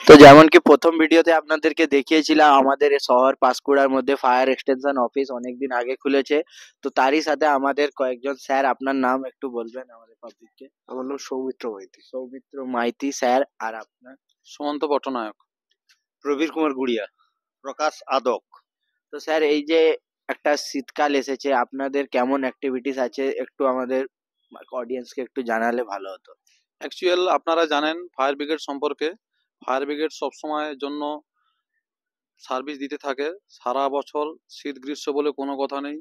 তো যেমন কি প্রথম ভিডিওতে আপনাদেরকে দেখিয়েছিলাম আমাদের এই শহর পাঁশকুড়ার মধ্যে ফায়ার এক্সটেনশন অফিস অনেকদিন আগে খুলেছে। তো তারই সাথে আমাদের কয়েকজন স্যার, আপনার নাম একটু বলবেন আমাদের পাবলিককে? আমার নাম সৌমিত্র মাইতি। সৌমিত্র মাইতি স্যার। আর আপনার? সুমন্ত পট্টনায়ক। প্রবীর কুমার গুড়িয়া। প্রকাশ আদক। তো স্যার, এই যে একটা শীতকাল এসেছে, আপনাদের কেমন অ্যাক্টিভিটিস আছে একটু আমাদের অডিয়েন্সকে একটু জানালে ভালো হতো। অ্যাকচুয়াল আপনারা জানেন ফায়ার ব্রিগেড সম্পর্কে। ফায়ার ব্রিগেড সবসময়ের জন্য সার্ভিস দিতে থাকে সারা বছর, শীত গ্রীষ্ম বলে কোনো কথা নেই।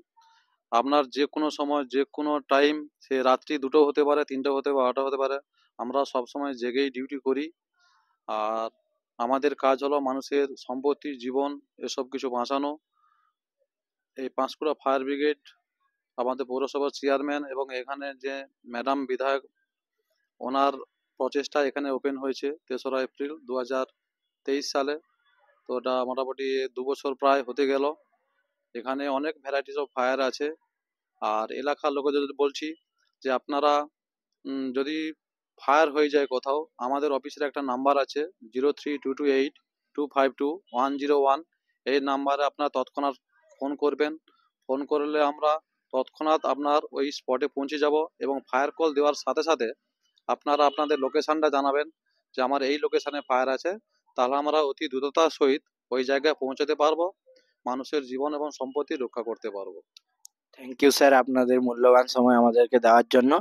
আপনার যে কোনো সময় যে কোনো টাইম, সে রাত্রি 2টো হতে পারে, 3টে হতে পারে, 8টা হতে পারে, আমরা সবসময় জেগেই ডিউটি করি। আর আমাদের কাজ হলো মানুষের সম্পত্তি, জীবন এসব কিছু বাঁচানো। এই পাঁশকুড়া ফায়ার ব্রিগেড আমাদের পৌরসভার চেয়ারম্যান এবং এখানে যে ম্যাডাম বিধায়ক, ওনার প্রচেষ্টা এখানে ওপেন হয়েছে 3রা এপ্রিল 2023 সালে। তো ওটা মোটামুটি 2 বছর প্রায় হতে গেল। এখানে অনেক ভ্যারাইটিস অফ ফায়ার আছে। আর এলাকার লোকেদের যদি বলছি যে আপনারা যদি ফায়ার হয়ে যায় কোথাও, আমাদের অফিসের একটা নাম্বার আছে 032282522101। এই নাম্বারে আপনারা তৎক্ষণাৎ ফোন করবেন। ফোন করলে আমরা তৎক্ষণাৎ আপনার ওই স্পটে পৌঁছে যাব এবং ফায়ার কল দেওয়ার সাথে সাথে আপনারা আপনাদের লোকেশানটা জানাবেন যে আমার এই লোকেশানে ফায়ার আছে, তাহলে আমরা অতি দ্রুততার সহিত ওই জায়গায় পৌঁছাতে পারবো, মানুষের জীবন এবং সম্পত্তি রক্ষা করতে পারবো। থ্যাংক ইউ স্যার, আপনাদের মূল্যবান সময় আমাদেরকে দেওয়ার জন্য।